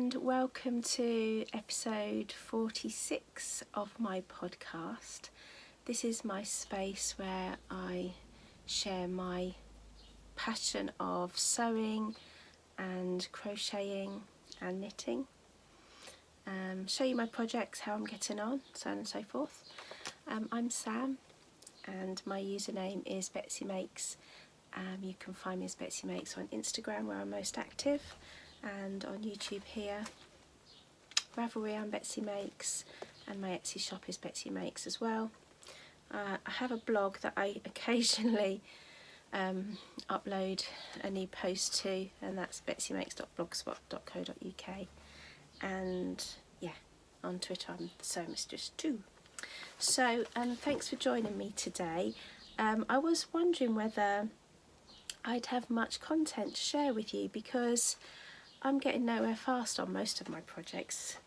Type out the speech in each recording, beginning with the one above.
and welcome to episode 46 of my podcast. This is my space where I share my passion of sewing and crocheting and knitting, show you my projects, how I'm getting on, so on and so forth. I'm Sam and my username is Betsymakes. You can find me as Betsymakes on Instagram, where I'm most active, and on YouTube here. Ravelry, I'm Betsymakes, and my Etsy shop is Betsymakes as well. I have a blog that I occasionally upload a new post to, and that's betsymakes.blogspot.co.uk, and yeah, on Twitter I'm the Sew Mistress too. So thanks for joining me today. I was wondering whether I'd have much content to share with you, because I'm getting nowhere fast on most of my projects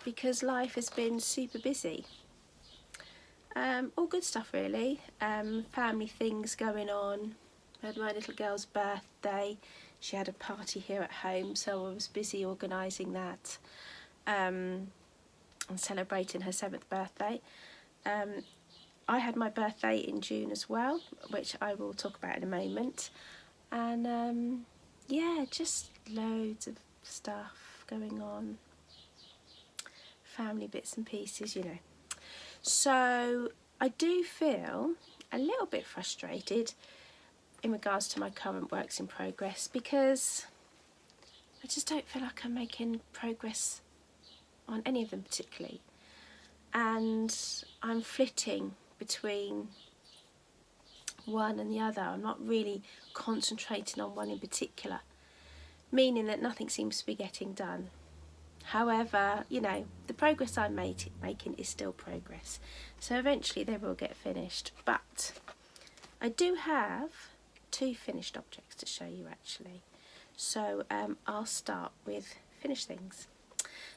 because life has been super busy. All good stuff really. Family things going on. I had my little girl's birthday. She had a party here at home, so I was busy organising that and celebrating her 7th birthday. I had my birthday in June as well, which I will talk about in a moment. And yeah, just loads of stuff going on, family bits and pieces, you know. So I do feel a little bit frustrated in regards to my current works in progress, because I just don't feel like I'm making progress on any of them particularly, and I'm flitting between one and the other. I'm not really concentrating on one in particular, meaning that nothing seems to be getting done. However, you know, the progress I'm making is still progress, so eventually they will get finished. But I do have 2 finished objects to show you actually, so I'll start with finished things.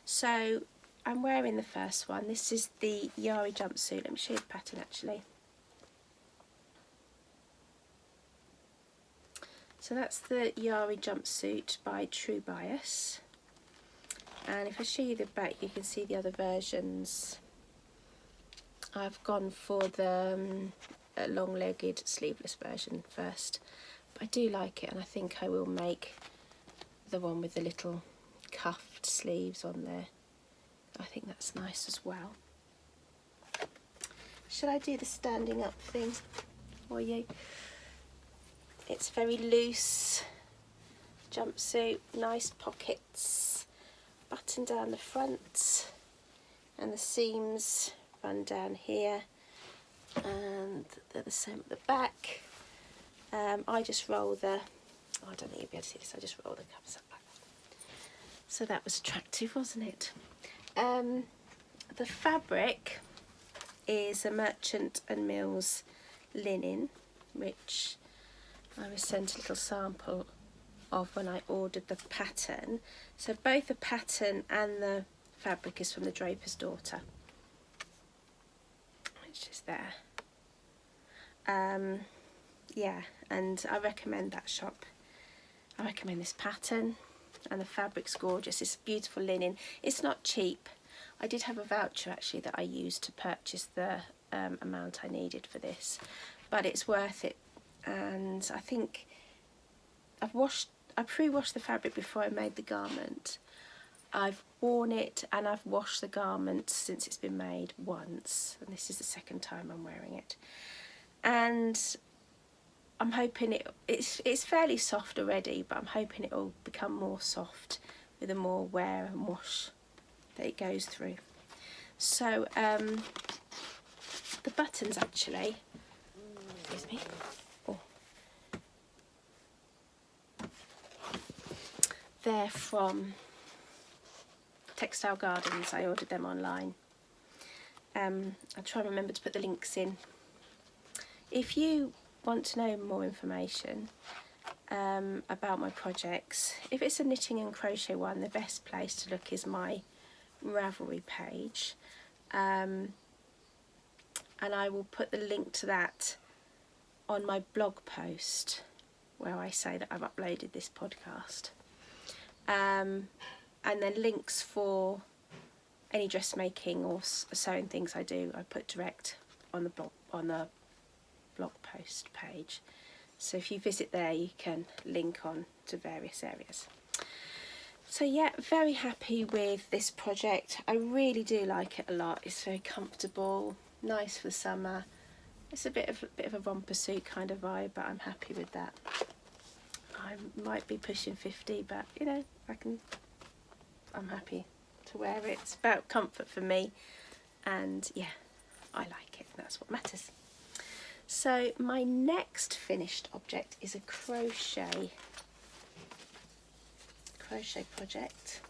So I'm wearing the first one. This is the Yari jumpsuit. Let me show you the pattern actually. So that's the Yari jumpsuit by True Bias, and if I show you the back you can see the other versions. I've gone for the long-legged sleeveless version first, but I do like it, and I think I will make the one with the little cuffed sleeves on there. I think that's nice as well. Should I do the standing up thing for you? It's very loose jumpsuit, nice pockets, button down the front, and the seams run down here, and they're the same at the back. I just roll the, I don't think you'll be able to see this, I just roll the covers up like that. So that was attractive, wasn't it? The fabric is a Merchant and Mills linen, which I was sent a little sample of when I ordered the pattern. So both the pattern and the fabric is from the Draper's Daughter, which is there. Yeah, and I recommend that shop. I recommend this pattern, and the fabric's gorgeous. It's beautiful linen. It's not cheap. I did have a voucher actually that I used to purchase the amount I needed for this, but it's worth it. And I think I pre-washed the fabric before I made the garment. I've worn it and I've washed the garment since it's been made once, and this is the 2nd time I'm wearing it. And I'm hoping it's fairly soft already, but I'm hoping it will become more soft with the more wear and wash that it goes through. So the buttons actually, excuse me. They're from Textile Gardens. I ordered them online. I'll try and remember to put the links in. If you want to know more information about my projects, if it's a knitting and crochet one, the best place to look is my Ravelry page, and I will put the link to that on my blog post where I say that I've uploaded this podcast. and then links for any dressmaking or sewing things I do, I put direct on the blog post page. So if you visit there, you can link on to various areas. So yeah, very happy with this project. I really do like it a lot. It's very comfortable, nice for the summer. It's a bit of a romper suit kind of vibe, but I'm happy with that. I might be pushing 50, but you know, I'm happy to wear it. It's about comfort for me, and yeah, I like it. That's what matters. So my next finished object is a crochet project.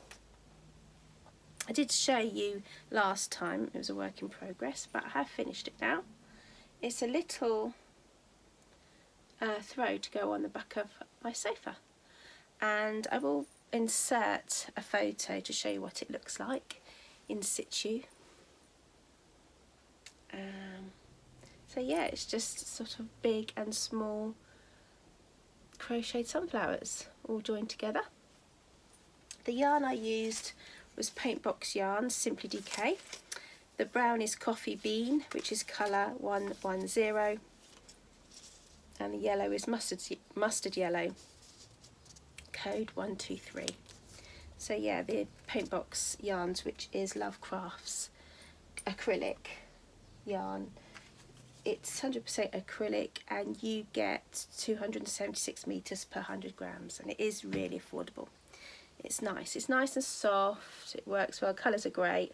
I did show you last time, it was a work in progress, but I have finished it now. It's a little throw to go on the back of my sofa, and I will insert a photo to show you what it looks like in situ. So yeah, it's just sort of big and small crocheted sunflowers all joined together. The yarn I used was paint box yarn, Simply DK. The brown is Coffee Bean, which is colour 110, and the yellow is mustard yellow, code 123. So yeah, the paint box yarns, which is Lovecraft's acrylic yarn. It's 100% acrylic, and you get 276 meters per 100 grams, and it is really affordable. It's nice and soft, it works well, colours are great,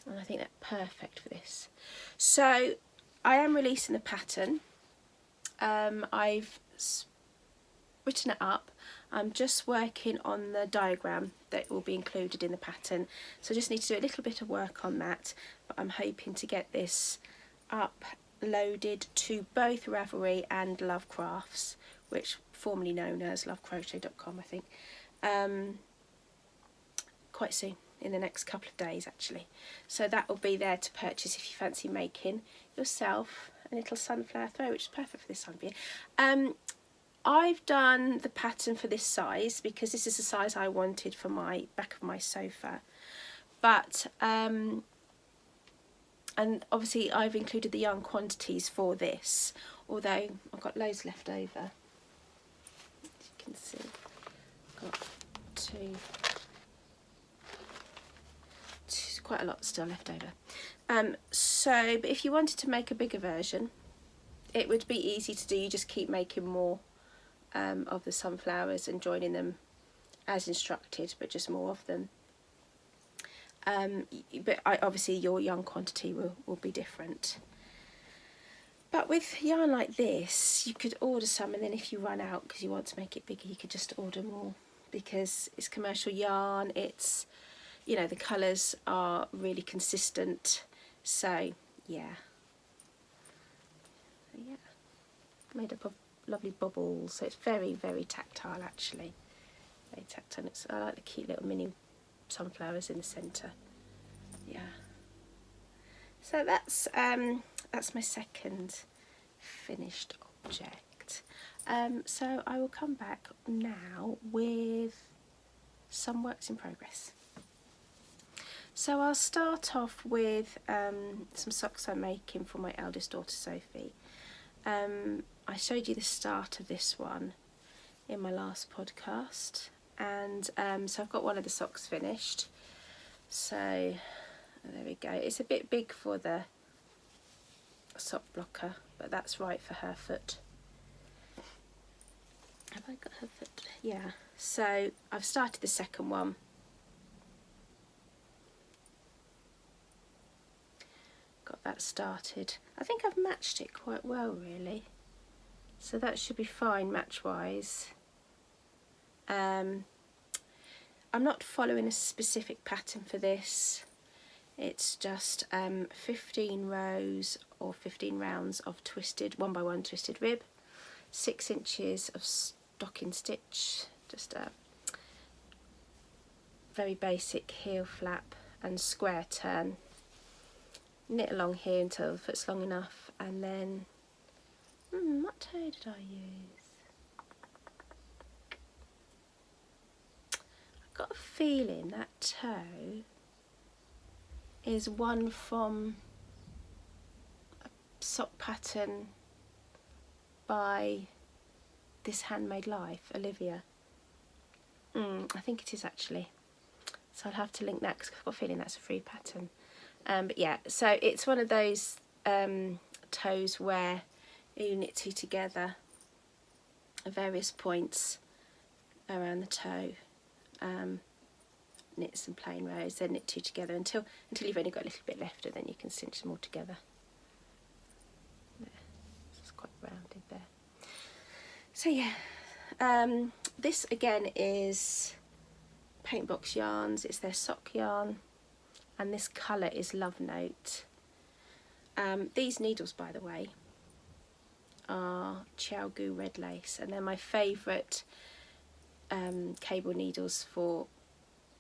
and I think they're perfect for this. So I am releasing the pattern. I've written it up. I'm just working on the diagram that will be included in the pattern, so I just need to do a little bit of work on that, but I'm hoping to get this uploaded to both Ravelry and Lovecrafts, which formerly known as lovecrochet.com, I think, quite soon, in the next couple of days actually. So that will be there to purchase if you fancy making yourself a little sunflower throw, which is perfect for this time of year. I've done the pattern for this size because this is the size I wanted for my back of my sofa, but and obviously I've included the yarn quantities for this, although I've got loads left over. As you can see, I've got quite a lot still left over. So, but if you wanted to make a bigger version, it would be easy to do. You just keep making more of the sunflowers and joining them as instructed, but just more of them. But obviously your yarn quantity will be different. But with yarn like this, you could order some, and then if you run out because you want to make it bigger, you could just order more, because it's commercial yarn. It's, you know, the colours are really consistent. So yeah, made up of lovely bubbles. So it's very, very tactile actually. Very tactile. I like the cute little mini sunflowers in the centre. Yeah. So that's my second finished object. So I will come back now with some works in progress. So I'll start off with some socks I'm making for my eldest daughter Sophie. I showed you the start of this one in my last podcast, and so I've got one of the socks finished. So there we go. It's a bit big for the sock blocker, but that's right for her foot. Have I got her foot? Yeah. So I've started the second one. Got that started. I think I've matched it quite well really, so that should be fine match wise. I'm not following a specific pattern for this. It's just 15 rows or 15 rounds of twisted 1x1 twisted rib, 6 inches of stocking stitch, just a very basic heel flap and square turn. Knit along here until the foot's long enough, and then what toe did I use? I've got a feeling that toe is one from a sock pattern by This Handmade Life, Olivia. I think it is actually. So I'll have to link that because I've got a feeling that's a free pattern. But yeah, so it's one of those toes where you knit two together at various points around the toe, knit some plain rows, then knit two together until you've only got a little bit left, and then you can cinch them all together. There. It's quite rounded there. So yeah, this again is Paint Box Yarns. It's their sock yarn, and this colour is Love Note. These needles, by the way, are Chiaogu red lace, and they're my favourite cable needles for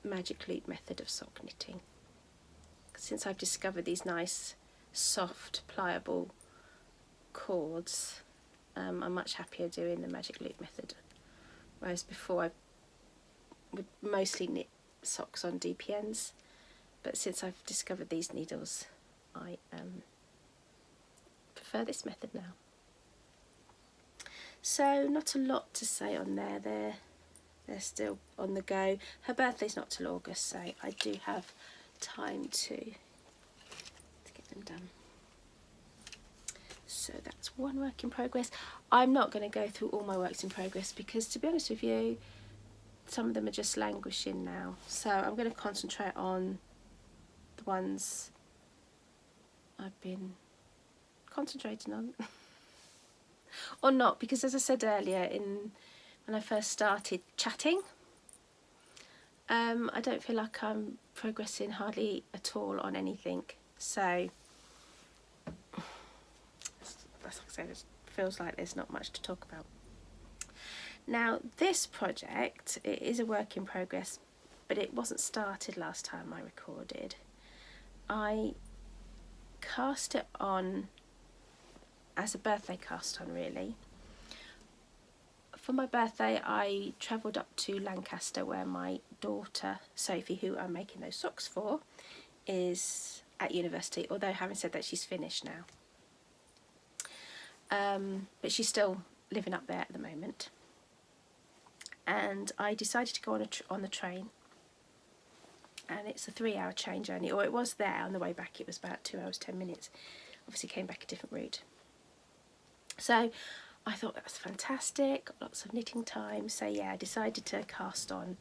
magic loop method of sock knitting. Since I've discovered these nice soft pliable cords, I'm much happier doing the magic loop method, whereas before I would mostly knit socks on DPNs, but since I've discovered these needles I prefer this method now. So not a lot to say on there. They're still on the go. Her birthday's not till August, so I do have time to get them done. So that's one work in progress. I'm not going to go through all my works in progress because, to be honest with you, some of them are just languishing now. So I'm going to concentrate on the ones I've been concentrating on. Or not, because as I said earlier, when I first started chatting, I don't feel like I'm progressing hardly at all on anything. So like I said, it feels like there's not much to talk about. Now this project, it is a work in progress, but it wasn't started last time I recorded. I cast it on as a birthday cast on, really. For my birthday I travelled up to Lancaster, where my daughter Sophie, who I'm making those socks for, is at university, although having said that, she's finished now. But she's still living up there at the moment. And I decided to go on the train, and it's a 3-hour train journey, or it was there. On the way back it was about 2 hours 10 minutes. Obviously came back a different route. So I thought that was fantastic, got lots of knitting time. So yeah, I decided to cast on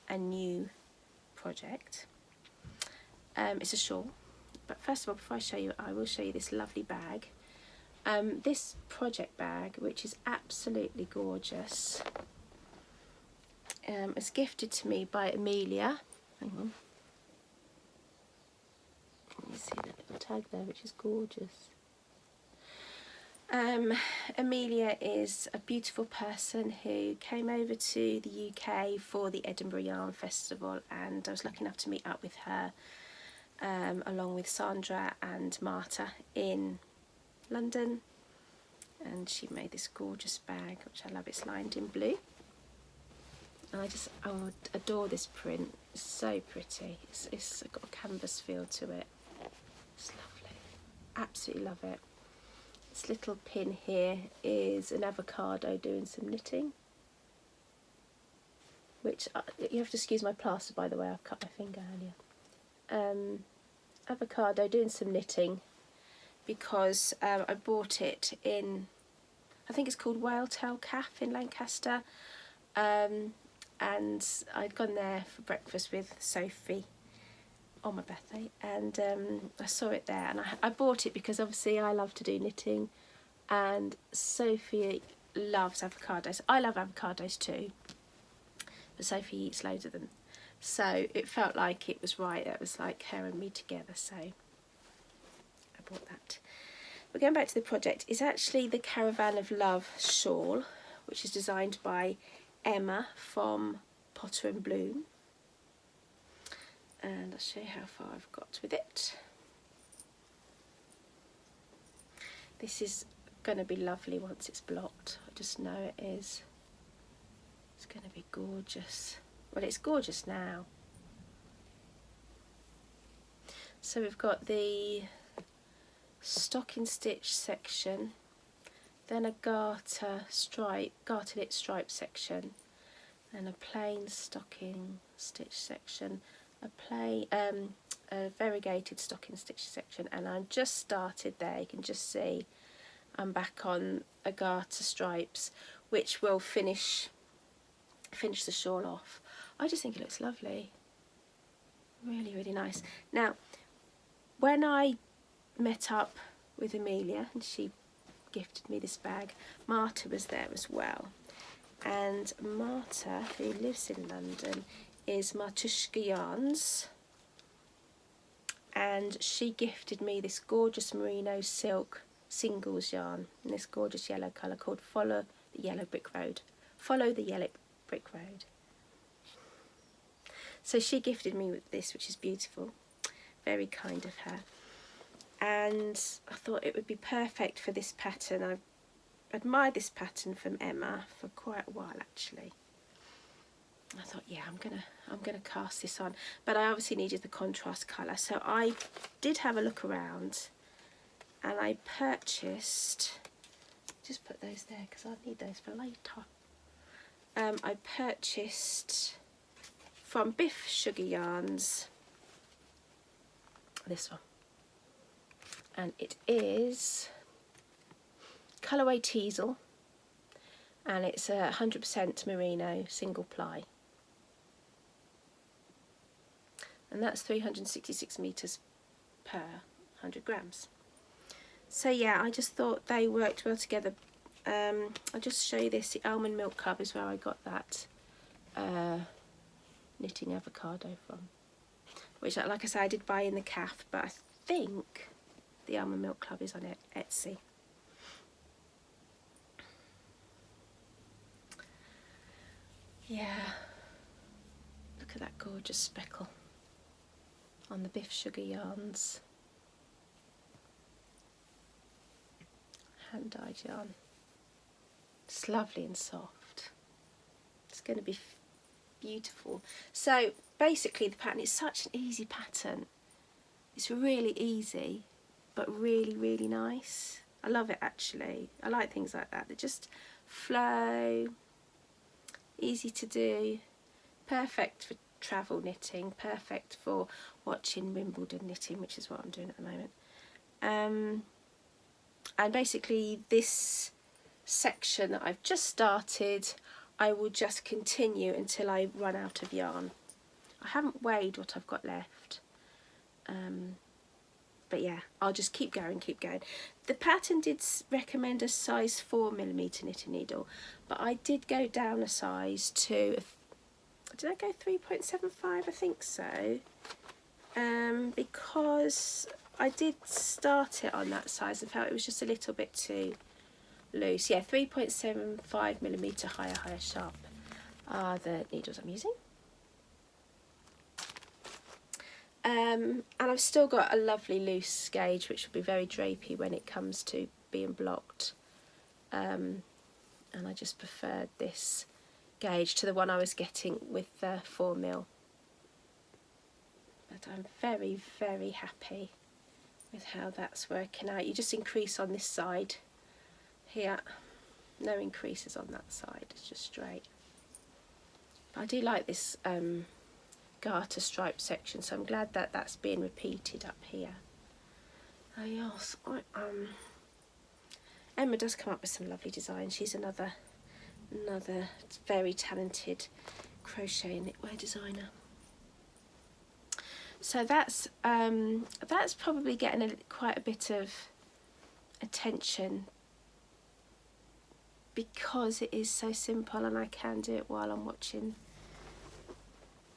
a new project. It's a shawl, but first of all, before I show you, I will show you this lovely bag. This project bag, which is absolutely gorgeous, was gifted to me by Amelia. Hang on. You see that little tag there, which is gorgeous. Amelia is a beautiful person who came over to the UK for the Edinburgh Yarn Festival, and I was lucky enough to meet up with her along with Sandra and Marta in London, and she made this gorgeous bag, which I love. It's lined in blue, and I would adore this print. It's so pretty. It's got a canvas feel to it. It's lovely. Absolutely love it. This little pin here is an avocado doing some knitting, which you have to excuse my plaster, by the way, I've cut my finger earlier. Avocado doing some knitting because I bought it in, I think it's called Whaletail Cafe in Lancaster, and I'd gone there for breakfast with Sophie on my birthday, and I saw it there, and I bought it because obviously I love to do knitting, and Sophie loves avocados. I love avocados too, but Sophie eats loads of them, so it felt like it was right. It was like her and me together, so I bought that. But going back to the project, it's actually the Caravan of Love shawl, which is designed by Emma from Potter and Bloom. And I'll show you how far I've got with it. This is going to be lovely once it's blocked. I just know it is. It's going to be gorgeous. Well, it's gorgeous now. So we've got the stocking stitch section, then a garter knit stripe section, and a plain stocking stitch section, a variegated stocking stitch section, and I've just started there. You can just see I'm back on a garter stripes, which will finish the shawl off. I just think it looks lovely, really, really nice. Now, when I met up with Amelia and she gifted me this bag, Marta was there as well, and Marta, who lives in London, is Martushka Yarns, and she gifted me this gorgeous merino silk singles yarn in this gorgeous yellow colour called Follow the Yellow Brick Road. Follow the Yellow Brick Road. So she gifted me with this, which is beautiful, very kind of her, and I thought it would be perfect for this pattern. I've admired this pattern from Emma for quite a while actually. I thought, yeah, I'm gonna cast this on, but I obviously needed the contrast colour, so I did have a look around and I purchased, just put those there because I need those for later. I purchased from Biff Sugar Yarns this one, and it is colourway Teasel, and it's a 100% merino single ply, and that's 366 metres per 100 grams. So yeah, I just thought they worked well together. I'll just show you this. The Almond Milk Club is where I got that knitting avocado from, which, like I said, I did buy in the calf, but I think the Almond Milk Club is on Etsy. Yeah, look at that gorgeous speckle on the Biff Sugar Yarns hand dyed yarn. It's lovely and soft. It's going to be beautiful. So basically the pattern is such an easy pattern. It's really easy but really, really nice. I love it actually. I like things like that. They just flow, easy to do, perfect for travel knitting, perfect for watching Wimbledon knitting, which is what I'm doing at the moment. And basically this section that I've just started, I will just continue until I run out of yarn. I haven't weighed what I've got left, but yeah, I'll just keep going. The pattern did recommend a size 4mm knitting needle, but I did go down a size to, did I go 3.75? I think so, because I did start it on that size and felt it was just a little bit too loose. Yeah, 3.75mm higher sharp are the needles I'm using. And I've still got a lovely loose gauge, which will be very drapey when it comes to being blocked. And I just preferred this gauge to the one I was getting with the 4mm. But I'm very, very happy with how that's working out. You just increase on this side here, no increases on that side, it's just straight. But I do like this garter stripe section, so I'm glad that that's being repeated up here. Oh yes, Emma does come up with some lovely designs. She's another very talented crochet and knitwear designer. So that's probably getting quite a bit of attention because it is so simple and I can do it while I'm watching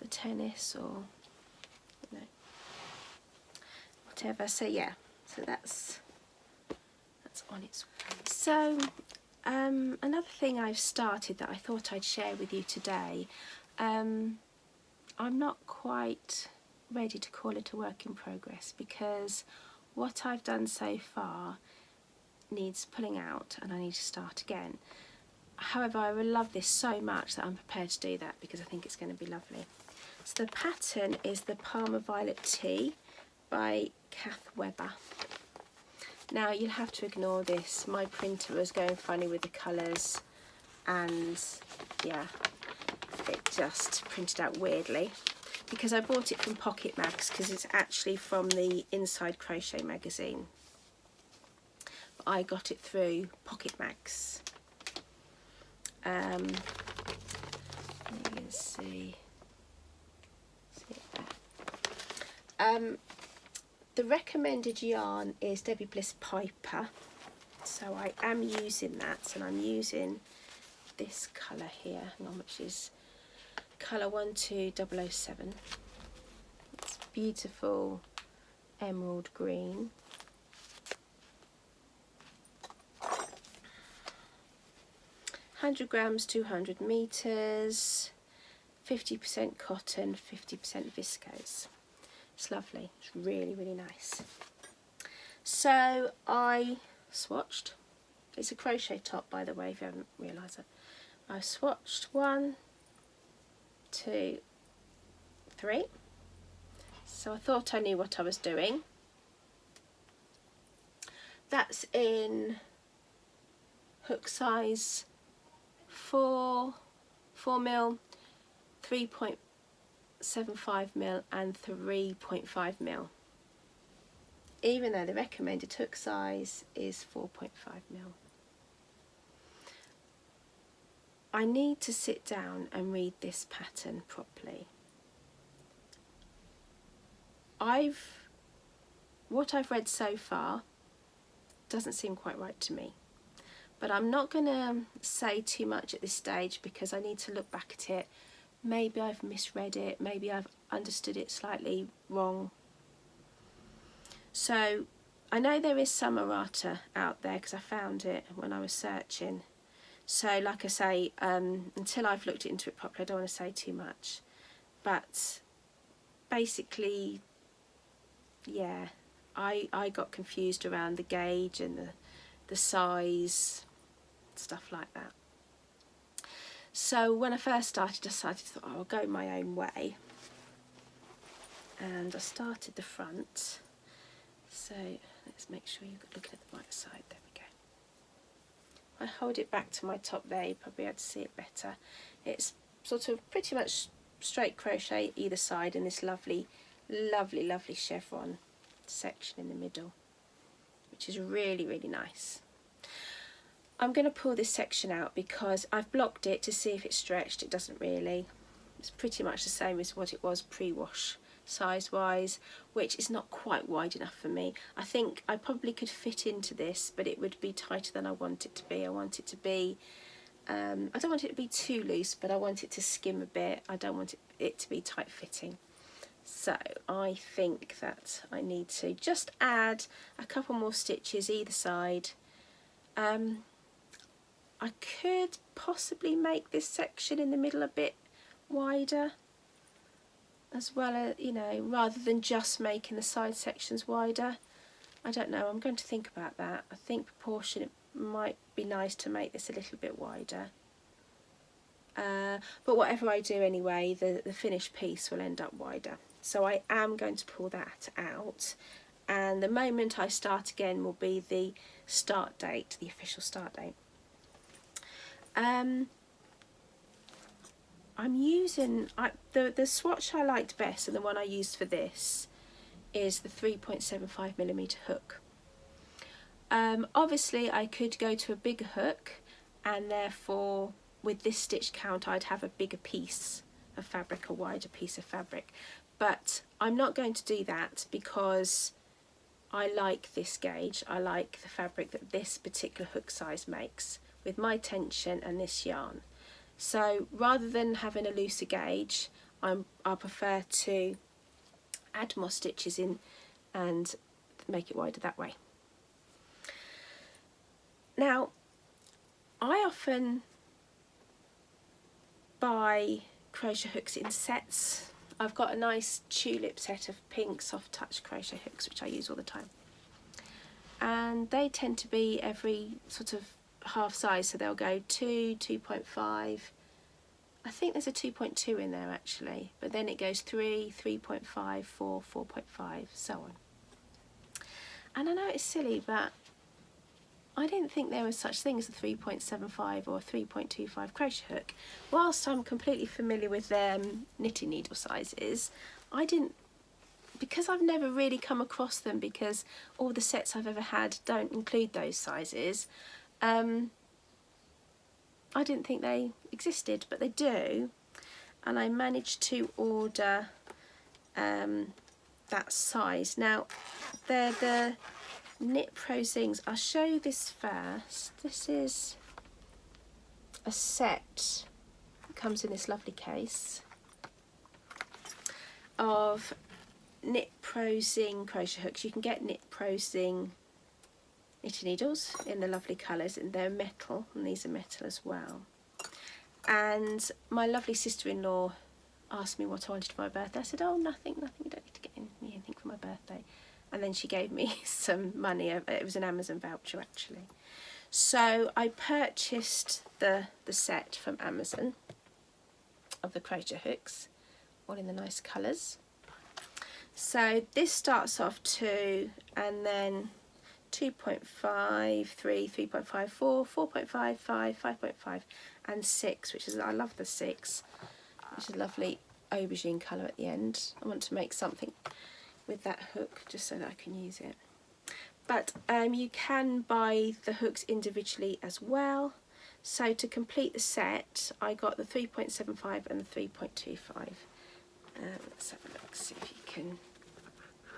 the tennis or whatever. So yeah, so that's on its way. So another thing I've started that I thought I'd share with you today, I'm not quite ready to call it a work in progress because what I've done so far needs pulling out and I need to start again. However, I will love this so much that I'm prepared to do that because I think it's going to be lovely. So the pattern is the Parma Violet Tea, by Kath Webber. Now you'll have to ignore this, my printer was going funny with the colours and yeah, it just printed out weirdly because I bought it from Pocket Mags because it's actually from the Inside Crochet magazine. But I got it through Pocket Mags. You can see it there. The recommended yarn is Debbie Bliss Piper, so I am using that, and I'm using this colour here, hang on, which is colour 12007. It's beautiful emerald green. £100, 200 metres, 50% cotton, 50% viscose. It's lovely, it's really, really nice. So I swatched, it's a crochet top by the way if you haven't realised it. I swatched 1, 2, 3. So I thought I knew what I was doing. That's in hook size 4mm, 3.75mm and 3.5mm, even though the recommended hook size is 4.5mm. I need to sit down and read this pattern properly. What I've read so far doesn't seem quite right to me. But I'm not going to say too much at this stage because I need to look back at it. Maybe I've misread it, maybe I've understood it slightly wrong. So I know there is some errata out there because I found it when I was searching. So like I say, until I've looked into it properly, I don't want to say too much. But basically, yeah, I got confused around the gauge and the size, stuff like that. So when I first started, I thought, oh, I'll go my own way. And I started the front. So let's make sure you're looking at the right side. There we go. I hold it back to my top there, you probably had to see it better. It's sort of pretty much straight crochet either side and this lovely, lovely, lovely chevron section in the middle, which is really, really nice. I'm going to pull this section out because I've blocked it to see if it's stretched. It doesn't really. It's pretty much the same as what it was pre-wash size wise, which is not quite wide enough for me. I think I probably could fit into this, but it would be tighter than I want it to be. I want it to be, I don't want it to be too loose, but I want it to skim a bit. I don't want it to be tight fitting. So I think that I need to just add a couple more stitches either side. I could possibly make this section in the middle a bit wider as well, as, you know, rather than just making the side sections wider. I don't know, I'm going to think about that. I think proportion, it might be nice to make this a little bit wider. But whatever I do anyway, the finished piece will end up wider. So I am going to pull that out. And the moment I start again will be the start date, the official start date. I'm using, the swatch I liked best and the one I used for this is the 3.75mm hook. Obviously I could go to a bigger hook and therefore with this stitch count I'd have a bigger piece of fabric, a wider piece of fabric, but I'm not going to do that because I like this gauge. I like the fabric that this particular hook size makes with my tension and this yarn. So rather than having a looser gauge, I prefer to add more stitches in and make it wider that way. Now, I often buy crochet hooks in sets. I've got a nice tulip set of pink soft touch crochet hooks which I use all the time. And they tend to be every sort of half size, so they'll go 2, 2.5 I think there's a 2.2 in there actually, but then it goes 3, 3.5, 4, 4.5, so on. And I know it's silly, but I didn't think there was such thing as a 3.75 or a 3.25 crochet hook. Whilst I'm completely familiar with their knitting needle sizes, I didn't, because I've never really come across them, because all the sets I've ever had don't include those sizes, I didn't think they existed, but they do. And I managed to order that size. Now, they're the Knit Pro Zings. I'll show you this first. This is a set. It comes in this lovely case of Knit Pro Zing crochet hooks. You can get Knit Pro Zing knitting needles in the lovely colours, and they're metal, and these are metal as well. And my lovely sister-in-law asked me what I wanted for my birthday. I said, oh, nothing, you don't need to get me anything for my birthday. And then she gave me some money. It was an Amazon voucher actually. So I purchased the set from Amazon of the crochet hooks, all in the nice colours. So this starts off 2, and then 2.5, 3, 3.5, 4, 4.5, 5, 5.5 and 6, which is, I love the 6, which is a lovely aubergine colour at the end. I want to make something with that hook just so that I can use it. But you can buy the hooks individually as well. So to complete the set, I got the 3.75 and the 3.25. Let's have a look, see if you can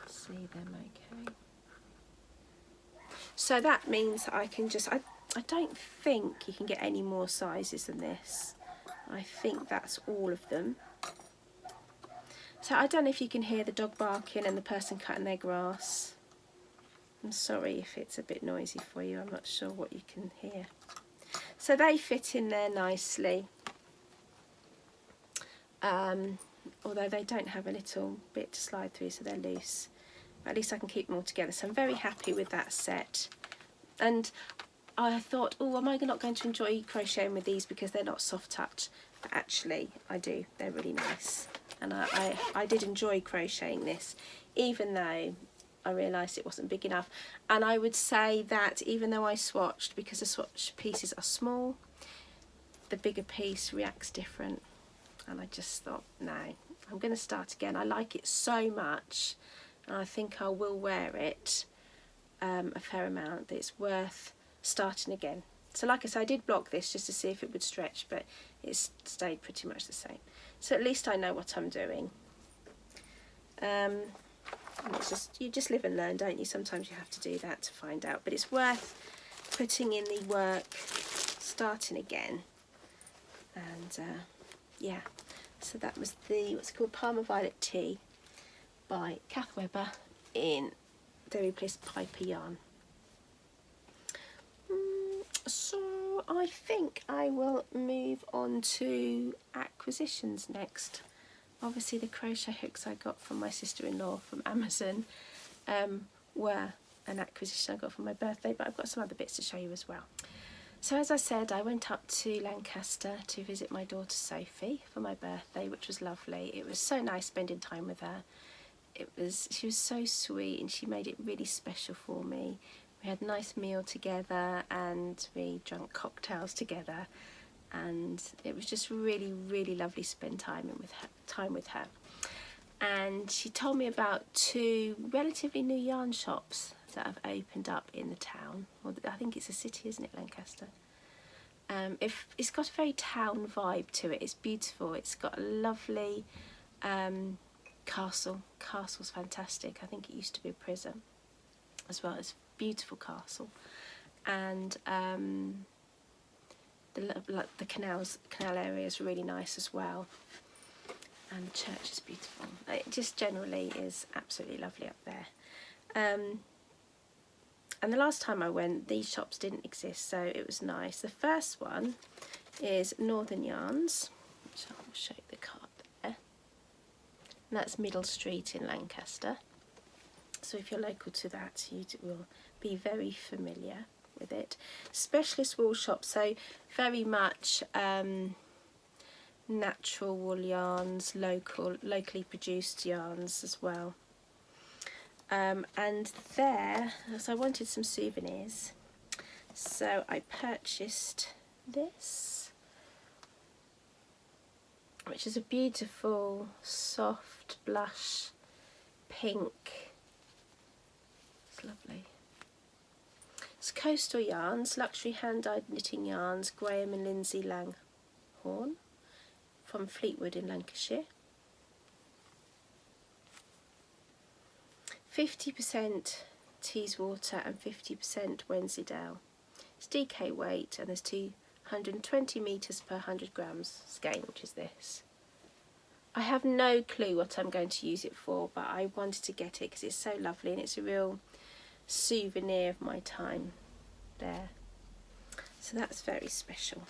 see them okay. So that means I can just, I don't think you can get any more sizes than this. I think that's all of them. So I don't know if you can hear the dog barking and the person cutting their grass. I'm sorry if it's a bit noisy for you, I'm not sure what you can hear. So they fit in there nicely. Although they don't have a little bit to slide through, so they're loose. But at least I can keep them all together. So I'm very happy with that set. And I thought, oh, am I not going to enjoy crocheting with these because they're not soft touch? But actually, I do. They're really nice. And I did enjoy crocheting this, even though I realised it wasn't big enough. And I would say that even though I swatched, because the swatch pieces are small, the bigger piece reacts different. And I just thought, no, I'm going to start again. I like it so much, and I think I will wear it a fair amount, that it's worth starting again. So like I said, I did block this just to see if it would stretch, but it's stayed pretty much the same. So at least I know what I'm doing. And it's just, you just live and learn, don't you? Sometimes you have to do that to find out, but it's worth putting in the work, starting again. And yeah, so that was the, what's it called, Parma Violet Tea by Kath Webber in Dairy Bliss Piper yarn. So I think I will move on to acquisitions next. Obviously the crochet hooks I got from my sister-in-law from Amazon were an acquisition I got for my birthday, but I've got some other bits to show you as well. So as I said, I went up to Lancaster to visit my daughter Sophie for my birthday, which was lovely. It was so nice spending time with her. She was so sweet, and she made it really special for me. We had a nice meal together, and we drank cocktails together, and it was just really, really lovely to spend time with her. And she told me about 2 relatively new yarn shops that have opened up in the town. Well, I think it's a city, isn't it, Lancaster? It's got a very town vibe to it. It's beautiful. It's got a lovely castle. Castle's fantastic. I think it used to be a prison as well. It's a beautiful castle. And the canal area is really nice as well. And the church is beautiful. It just generally is absolutely lovely up there. And the last time I went, these shops didn't exist, so it was nice. The first one is Northern Yarns, which I'll show you the card there. And that's Middle Street in Lancaster. So if you're local to that, you will be very familiar with it. Specialist wool shop, so very much natural wool yarns, locally produced yarns as well. And there, so I wanted some souvenirs, so I purchased this, which is a beautiful soft blush pink. It's lovely. It's Coastal Yarns, luxury hand-dyed knitting yarns, Graham and Lindsay Langhorne from Fleetwood in Lancashire. 50% Teeswater and 50% Wensleydale. It's DK weight and there's 220 metres per 100 grams skein, which is this. I have no clue what I'm going to use it for, but I wanted to get it because it's so lovely and it's a real souvenir of my time there. So that's very special.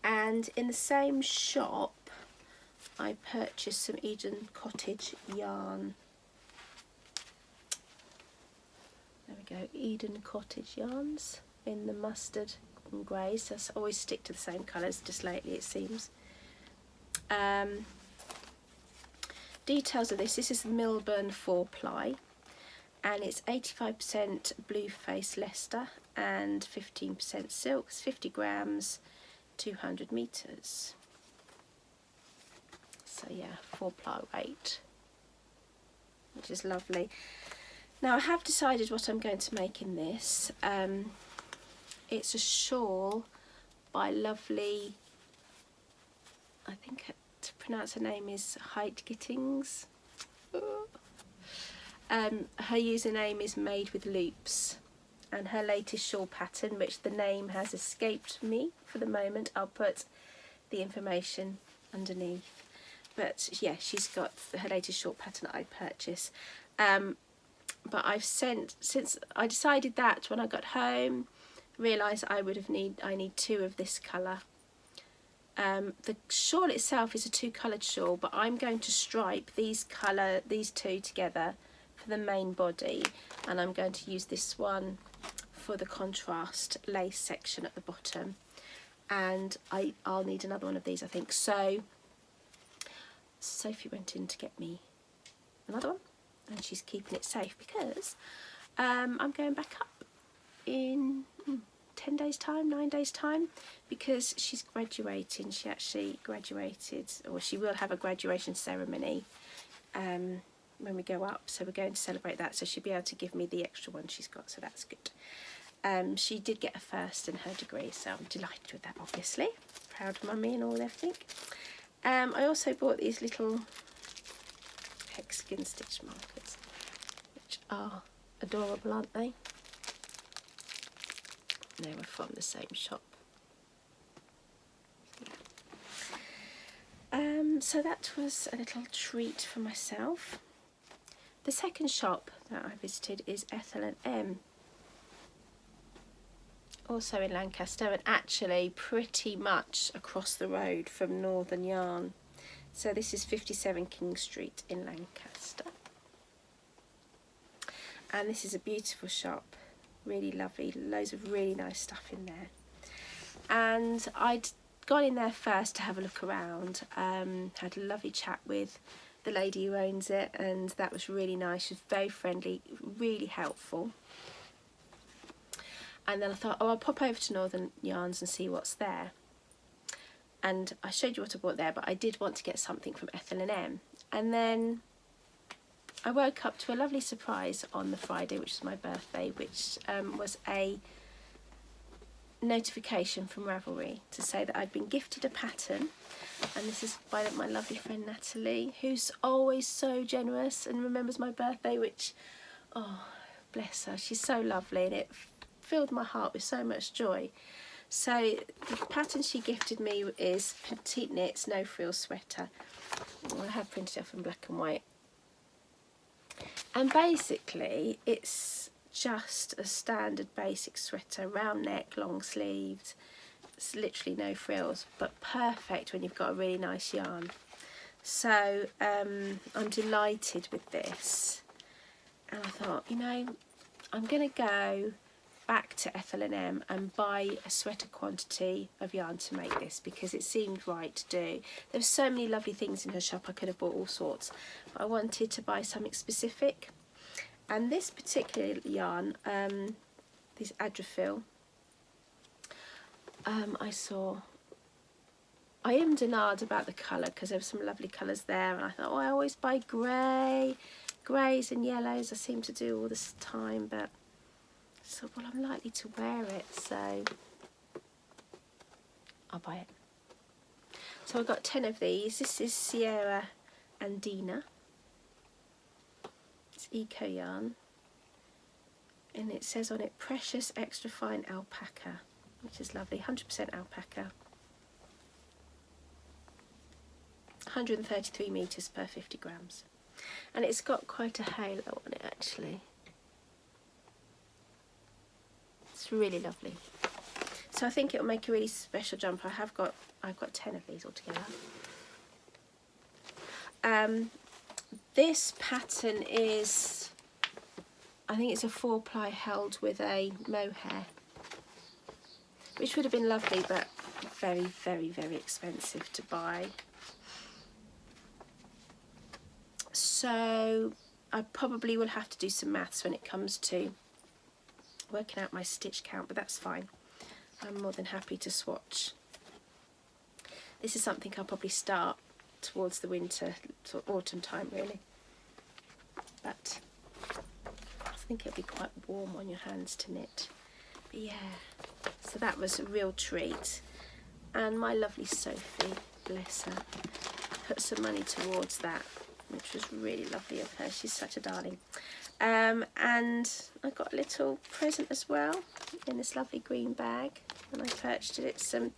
And in the same shop I purchased some Eden Cottage yarn. There we go, Eden Cottage yarns in the mustard and grey, so I always stick to the same colours, just lately it seems. Details of this is the Milburn 4-ply, and it's 85% blue face Leicester and 15% silks, 50 grams, 200 metres. So yeah, 4-ply weight, which is lovely. Now I have decided what I'm going to make in this. It's a shawl by lovely, I think to pronounce her name is HEIKE GITTINS. Her username is Made with Loops, and her latest shawl pattern, which the name has escaped me for the moment, I'll put the information underneath. But yeah, she's got her latest shawl pattern that I purchased. But I've since I decided that when I got home, realised I need two of this colour. The shawl itself is a 2-coloured shawl, but I'm going to stripe these two together for the main body, and I'm going to use this one for the contrast lace section at the bottom, and I'll need another one of these, I think. So Sophie went in to get me another one, and she's keeping it safe because I'm going back up in 10 days time, 9 days time, because she's graduating. She actually graduated, or she will have a graduation ceremony when we go up, so we're going to celebrate that, so she'll be able to give me the extra one she's got, so that's good. She did get a first in her degree, so I'm delighted with that, obviously. Proud mummy and all everything. I also bought these little hexagon stitch markers, which are adorable, aren't they? They were from the same shop. So that was a little treat for myself. The second shop that I visited is Ethel and M, also in Lancaster, and actually pretty much across the road from Northern Yarn. So this is 57 King Street in Lancaster, and this is a beautiful shop, really lovely, loads of really nice stuff in there. And I'd gone in there first to have a look around, had a lovely chat with the lady who owns it, and that was really nice. She was very friendly, really helpful. And then I thought, oh, I'll pop over to Northern Yarns and see what's there. And I showed you what I bought there, but I did want to get something from Ethel and M. And then I woke up to a lovely surprise on the Friday, which was my birthday, which was a notification from Ravelry to say that I'd been gifted a pattern, and this is by my lovely friend Natalie, who's always so generous and remembers my birthday, which, oh, bless her, she's so lovely, and it filled my heart with so much joy. So the pattern she gifted me is Petite Knits No Frills Sweater. I have printed it off in black and white, and basically it's just a standard basic sweater, round neck, long sleeved. It's literally no frills, but perfect when you've got a really nice yarn. So I'm delighted with this, and I thought, you know, I'm gonna go back to F&M and buy a sweater quantity of yarn to make this, because it seemed right to do. There's so many lovely things in her shop, I could have bought all sorts, but I wanted to buy something specific. And this particular yarn, this Adrifil, I ummed and ahed about the colour because there were some lovely colours there, and I thought, oh, I always buy greys and yellows, I seem to do all this time, but so, well, I'm likely to wear it, so I'll buy it. So I got 10 of these. This is Sierra Andina. It's eco yarn, and it says on it precious extra fine alpaca, which is lovely. 100% alpaca. 133 meters per 50 grams, and it's got quite a halo on it actually. It's really lovely. So I think it'll make a really special jumper. I've got 10 of these altogether. This pattern is, I think it's a 4-ply held with a mohair, which would have been lovely, but very, very, very expensive to buy. So I probably will have to do some maths when it comes to working out my stitch count, but that's fine. I'm more than happy to swatch. This is something I'll probably start towards the winter, sort of autumn time really. But I think it'll be quite warm on your hands to knit. But yeah, so that was a real treat. And my lovely Sophie, bless her, put some money towards that, which was really lovely of her. She's such a darling. And I got a little present as well in this lovely green bag, and I purchased it. It's some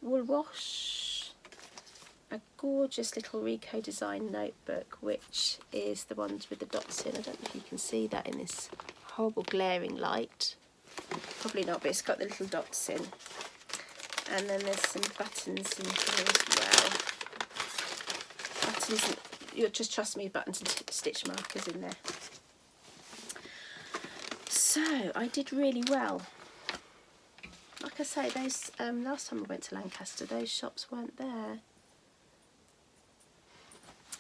wool wash, a gorgeous little Rico design notebook, which is the ones with the dots in. I don't know if you can see that in this horrible glaring light. Probably not, but it's got the little dots in. And then there's some buttons in here as well. Buttons, and, you'll just trust me, buttons and stitch markers in there. So I did really well. Like I say, those last time I went to Lancaster, those shops weren't there.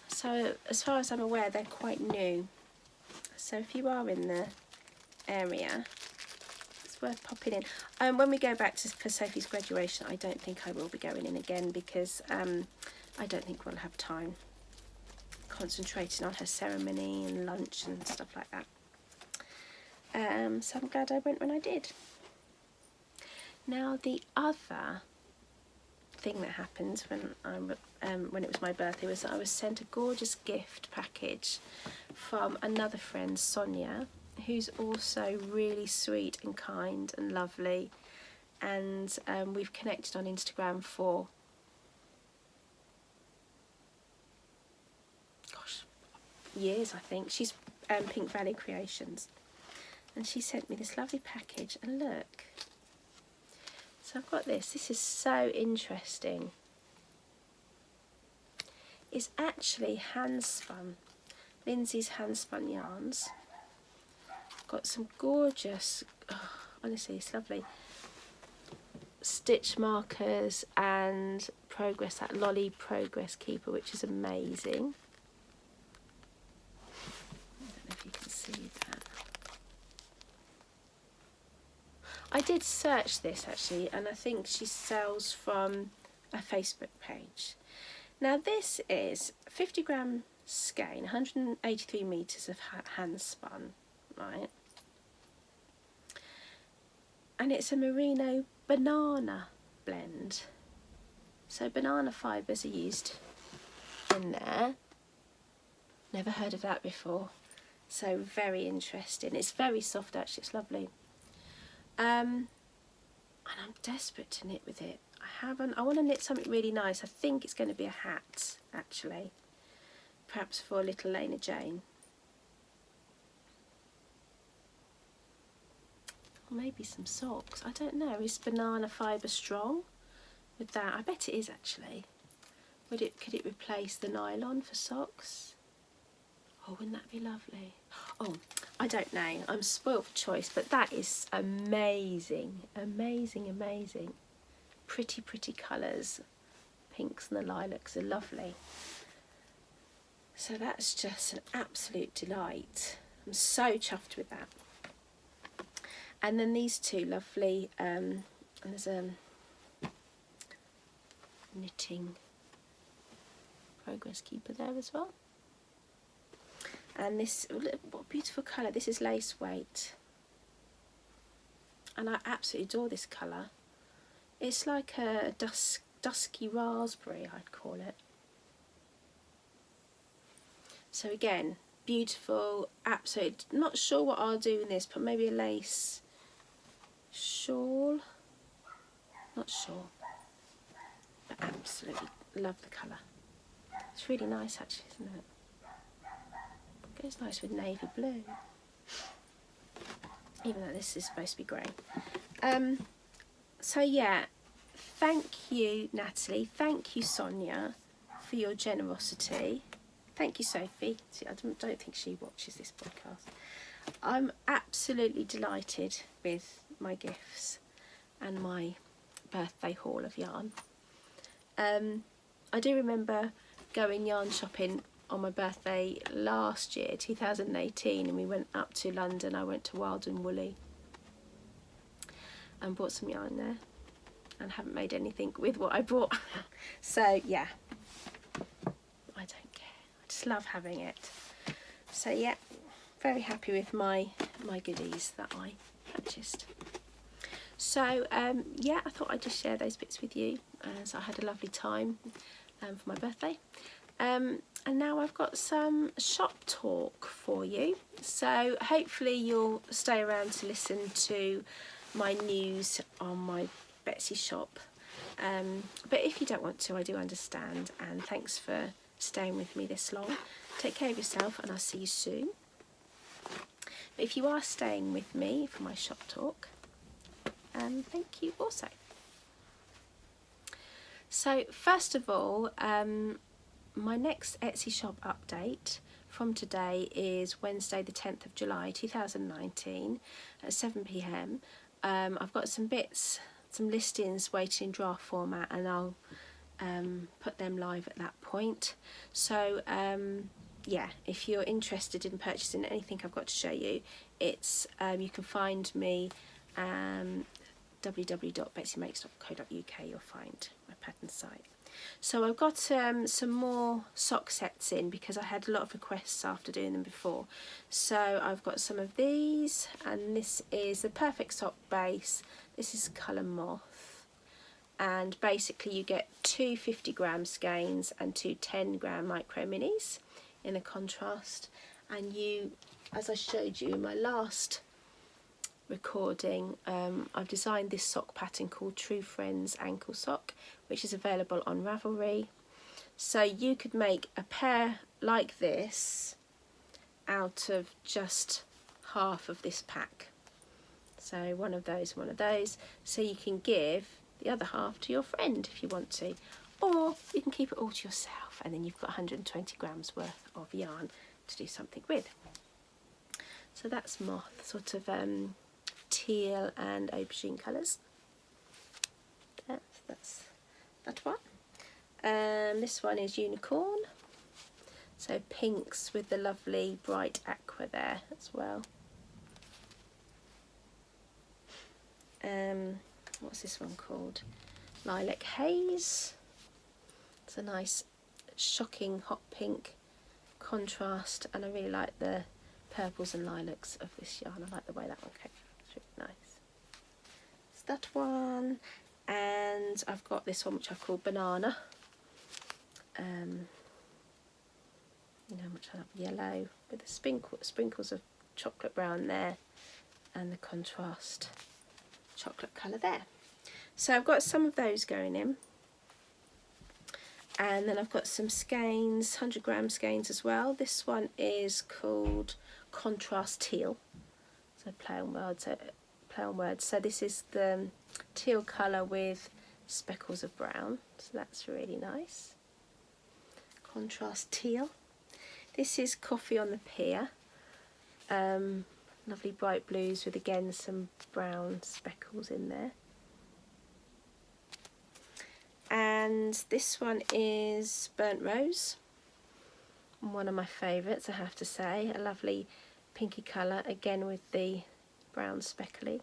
So as far as I'm aware, they're quite new. So if you are in the area, it's worth popping in. When we go back for Sophie's graduation, I don't think I will be going in again, because I don't think we'll have time concentrating on her ceremony and lunch and stuff like that. So I'm glad I went when I did. Now the other thing that happened when it was my birthday was that I was sent a gorgeous gift package from another friend, Sonia, who's also really sweet and kind and lovely, and we've connected on Instagram for years, I think. She's Pink Valley Creations, and she sent me this lovely package, and look, so I've got this. This is so interesting. It's actually hand spun, Lindsay's hand spun yarns. Got some gorgeous, oh, honestly it's lovely, stitch markers and progress, that Lolly Progress Keeper, which is amazing. You can see that. I did search this actually, and I think she sells from a Facebook page. Now this is 50 gram skein, 183 meters of hand spun, right? And it's a merino banana blend. So banana fibres are used in there. Never heard of that before. So very interesting. It's very soft actually, it's lovely. And I'm desperate to knit with it. I want to knit something really nice. I think it's going to be a hat actually, perhaps for little Lena Jane, or maybe some socks. I don't know. Is banana fibre strong with that? I bet it is actually. Could it replace the nylon for socks? Oh, wouldn't that be lovely? Oh, I don't know, I'm spoiled for choice, but that is amazing, amazing, amazing. Pretty, pretty colours. Pinks and the lilacs are lovely. So that's just an absolute delight. I'm so chuffed with that. And then these two lovely, and there's a knitting progress keeper there as well. And this, what a beautiful colour, this is lace weight. And I absolutely adore this colour. It's like a dusky raspberry, I'd call it. So again, beautiful, absolutely, not sure what I'll do in this, but maybe a lace shawl, not sure, but absolutely love the colour. It's really nice actually, isn't it? Goes nice with navy blue, even though this is supposed to be grey. So yeah, thank you Natalie, thank you Sonia for your generosity. Thank you Sophie. See, I don't think she watches this podcast. I'm absolutely delighted with my gifts and my birthday haul of yarn. I do remember going yarn shopping on my birthday last year, 2018, and we went up to London. I went to Wild and Woolly and bought some yarn there, and haven't made anything with what I bought. So yeah, I don't care, I just love having it. So yeah, very happy with my goodies that I purchased. So yeah, I thought I'd just share those bits with you, as I had a lovely time for my birthday. And now I've got some shop talk for you, so hopefully you'll stay around to listen to my news on my Betsy shop, but if you don't want to, I do understand, and thanks for staying with me this long. Take care of yourself and I'll see you soon. But if you are staying with me for my shop talk, thank you also. So first of all, my next Etsy shop update from today is Wednesday the 10th of July 2019 at 7 p.m. I've got some bits, some listings waiting in draft format, and I'll put them live at that point. So yeah, if you're interested in purchasing anything I've got to show you, it's you can find me www.betsymakes.co.uk. you'll find my pattern site. So I've got some more sock sets in because I had a lot of requests after doing them before. So I've got some of these, and this is the perfect sock base. This is colour moth, and basically you get 2 50-gram skeins and 2 10-gram micro minis in a contrast. And you, as I showed you in my last recording, I've designed this sock pattern called True Friends Ankle Sock, which is available on Ravelry. So you could make a pair like this out of just half of this pack. So one of those, so you can give the other half to your friend if you want to, or you can keep it all to yourself, and then you've got 120 grams worth of yarn to do something with. So that's moth, sort of teal and aubergine colours. That's that one. This one is unicorn, so pinks with the lovely bright aqua there as well. What's this one called? Lilac Haze. It's a nice shocking hot pink contrast, and I really like the purples and lilacs of this yarn. I like the way that one came. It's really nice. It's that one, and I've got this one which I've called Banana. You know, which I love, yellow with the sprinkles of chocolate brown there, and the contrast chocolate colour there. So I've got some of those going in, and then I've got some skeins, 100-gram skeins as well. This one is called Contrast Teal, so play on words. So this is the teal colour with speckles of brown, so that's really nice. Contrast Teal. This is Coffee on the Pier, Lovely bright blues with again some brown speckles in there. And this one is Burnt Rose, one of my favourites I have to say, a lovely pinky colour again with the brown speckly.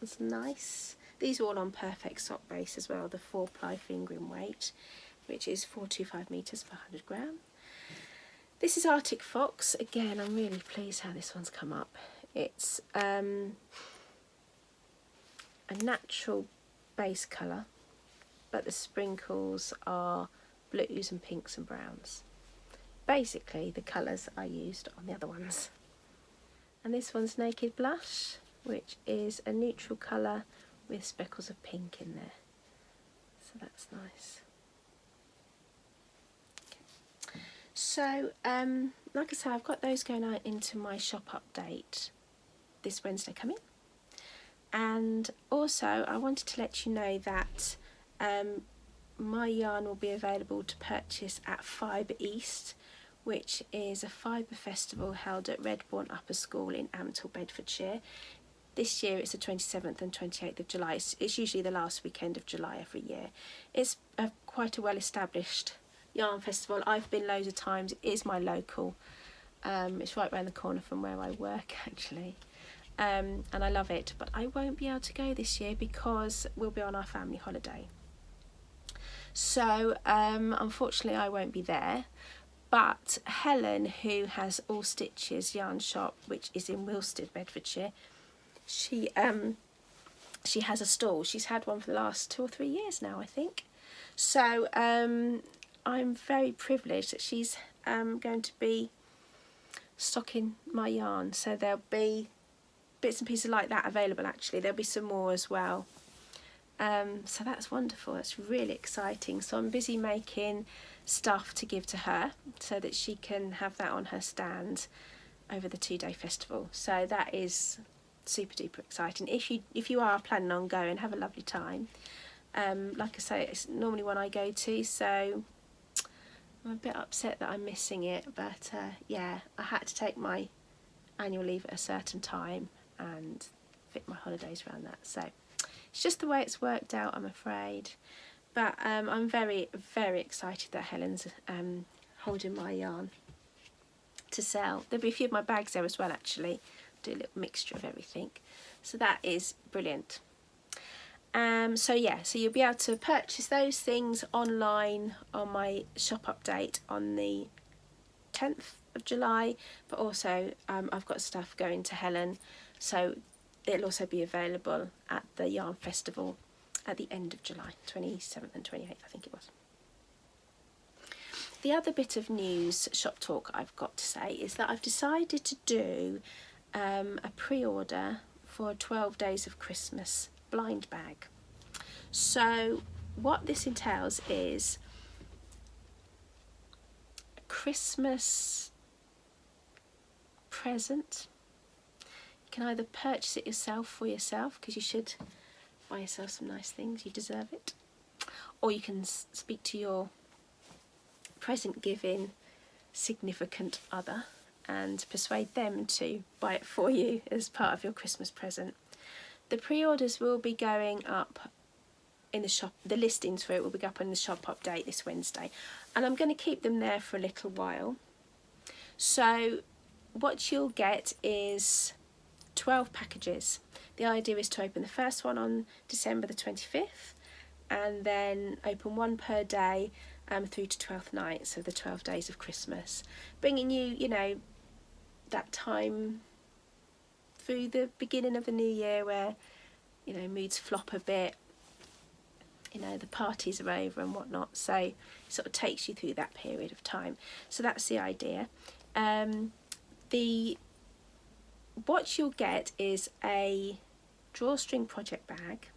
That's nice. These are all on perfect sock base as well, the 4-ply fingering weight, which is 425 metres per 100 gram. This is Arctic Fox. Again, I'm really pleased how this one's come up. It's a natural base colour, but the sprinkles are blues and pinks and browns. Basically the colours I used on the other ones. And this one's Naked Blush, which is a neutral colour with speckles of pink in there. So that's nice. Okay. So, like I say, I've got those going out into my shop update this Wednesday coming. And also I wanted to let you know that my yarn will be available to purchase at Fibre East, which is a fibre festival held at Redbourne Upper School in Ampthill, Bedfordshire. This year it's the 27th and 28th of July. It's usually the last weekend of July every year. It's quite a well-established yarn festival. I've been loads of times. It is my local. It's right around the corner from where I work actually. And I love it, but I won't be able to go this year because we'll be on our family holiday. So unfortunately I won't be there. But Helen, who has All Stitches yarn shop, which is in Wilstead, Bedfordshire, she has a stall. She's had one for the last 2 or 3 years now, I think. So I'm very privileged that she's going to be stocking my yarn. So there'll be bits and pieces like that available actually. There'll be some more as well. So that's wonderful. That's really exciting. So I'm busy making stuff to give to her so that she can have that on her stand over the 2-day festival. So that is super duper exciting. If you are planning on going, have a lovely time. Like I say, it's normally one I go to, so I'm a bit upset that I'm missing it, but yeah, I had to take my annual leave at a certain time and fit my holidays around that. So it's just the way it's worked out, I'm afraid. But I'm very, very excited that Helen's holding my yarn to sell. There'll be a few of my bags there as well, actually. Do a little mixture of everything. So that is brilliant. So yeah, so you'll be able to purchase those things online on my shop update on the 10th of July. But also I've got stuff going to Helen. So it'll also be available at the Yarn Festival at the end of July, 27th and 28th, I think it was. The other bit of news, shop talk I've got to say, is that I've decided to do a pre-order for 12 Days of Christmas blind bag. So what this entails is a Christmas present. You can either purchase it yourself for yourself, because you should buy yourself some nice things, you deserve it, or you can speak to your present giving significant other and persuade them to buy it for you as part of your Christmas present. The pre-orders will be going up in the shop, the listings for it will be up in the shop update this Wednesday, and I'm going to keep them there for a little while. So what you'll get is 12 packages. The idea is to open the first one on December the 25th and then open one per day through to 12th night, so the 12 days of Christmas, bringing you, you know, that time through the beginning of the new year where, you know, moods flop a bit, you know, the parties are over and whatnot, so it sort of takes you through that period of time. So that's the idea. What you'll get is a drawstring project bag.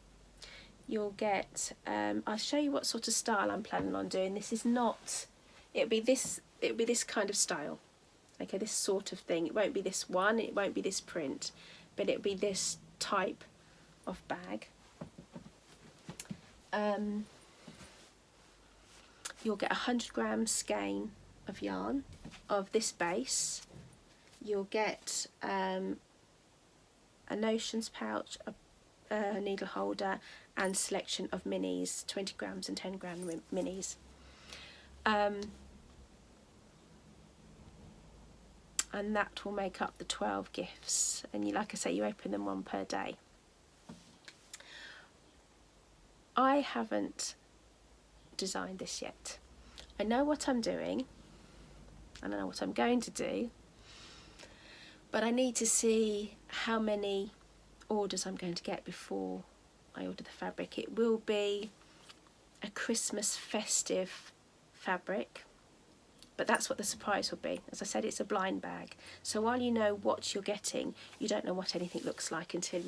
You'll get, I'll show you what sort of style I'm planning on doing. This is not, it'll be this kind of style. Okay, this sort of thing. It won't be this one, it won't be this print, but it'll be this type of bag. You'll get 100 gram skein of yarn of this base. You'll get a notions pouch, a needle holder, and selection of minis, 20 grams and 10 gram minis. And that will make up the 12 gifts, and you, like I say, you open them one per day. I haven't designed this yet. I know what I'm doing and I know what I'm going to do, but I need to see how many orders I'm going to get before I order the fabric. It will be a Christmas festive fabric, but that's what the surprise will be. As I said, it's a blind bag, so while you know what you're getting, you don't know what anything looks like until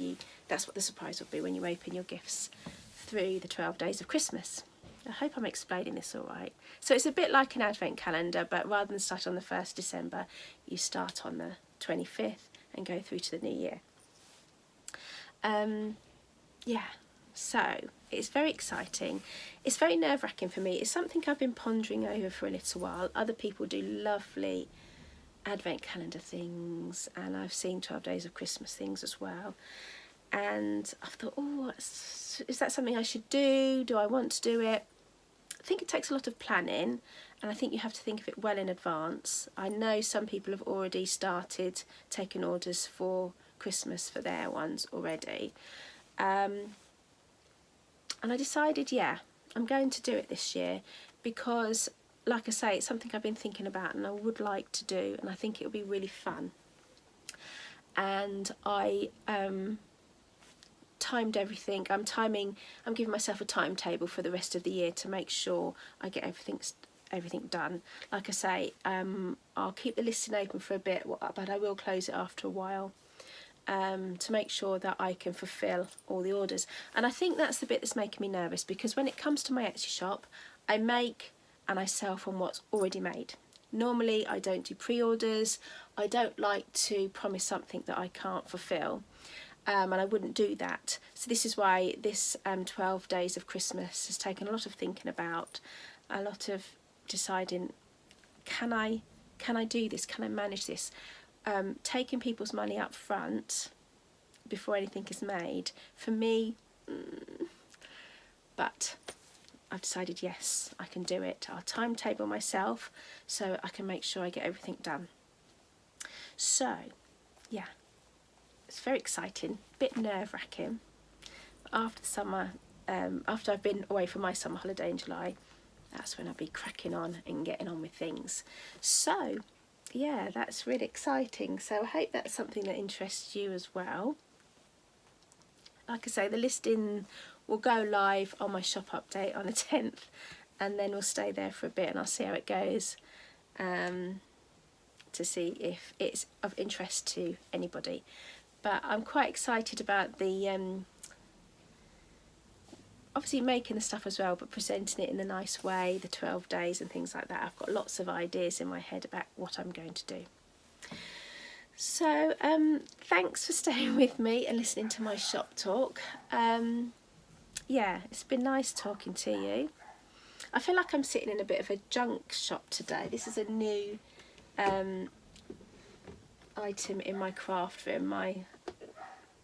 that's what the surprise will be when you open your gifts through the 12 days of Christmas. I hope I'm explaining this all right. So it's a bit like an advent calendar, but rather than start on the 1st December, you start on the 25th and go through to the new year. Yeah, so it's very exciting. It's very nerve-wracking for me. It's something I've been pondering over for a little while. Other people do lovely advent calendar things, and I've seen 12 days of Christmas things as well. And I thought, oh, is that something I should do? Do I want to do it? I think it takes a lot of planning, and I think you have to think of it well in advance. I know some people have already started taking orders for Christmas for their ones already. And I decided, yeah, I'm going to do it this year because, like I say, it's something I've been thinking about and I would like to do, and I think it would be really fun. And I timed everything. I'm giving myself a timetable for the rest of the year to make sure I get everything done. Like I say, I'll keep the listing open for a bit, but I will close it after a while, to make sure that I can fulfill all the orders. And I think that's the bit that's making me nervous, because when it comes to my Etsy shop, I make and I sell from what's already made. Normally I don't do pre-orders. I don't like to promise something that I can't fulfill. And I wouldn't do that. So this is why this 12 days of Christmas has taken a lot of thinking about, a lot of deciding, can I do this? Can I manage this? Taking people's money up front before anything is made, for me, but I've decided, yes, I can do it. I'll timetable myself so I can make sure I get everything done. So, yeah. It's very exciting, a bit nerve-wracking. After the summer, after I've been away for my summer holiday in July, that's when I'll be cracking on and getting on with things. So, yeah, that's really exciting. So I hope that's something that interests you as well. Like I say, the listing will go live on my shop update on the 10th, and then we'll stay there for a bit and I'll see how it goes, to see if it's of interest to anybody. But I'm quite excited about the obviously making the stuff as well, but presenting it in a nice way, the 12 days and things like that. I've got lots of ideas in my head about what I'm going to do. So thanks for staying with me and listening to my shop talk. Yeah, it's been nice talking to you. I feel like I'm sitting in a bit of a junk shop today. This is a new item in my craft room. My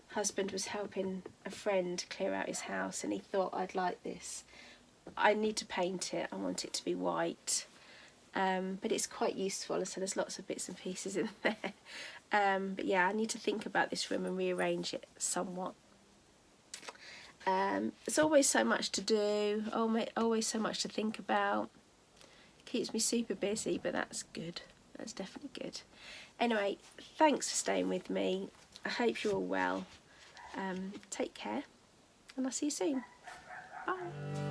husband was helping a friend clear out his house and he thought I'd like this. I need to paint it. I want it to be white, but it's quite useful, so there's lots of bits and pieces in there. But yeah, I need to think about this room and rearrange it somewhat. There's always so much to do, always so much to think about. It keeps me super busy, but that's good. That's definitely good. Anyway, thanks for staying with me. I hope you're all well. Take care, and I'll see you soon. Bye.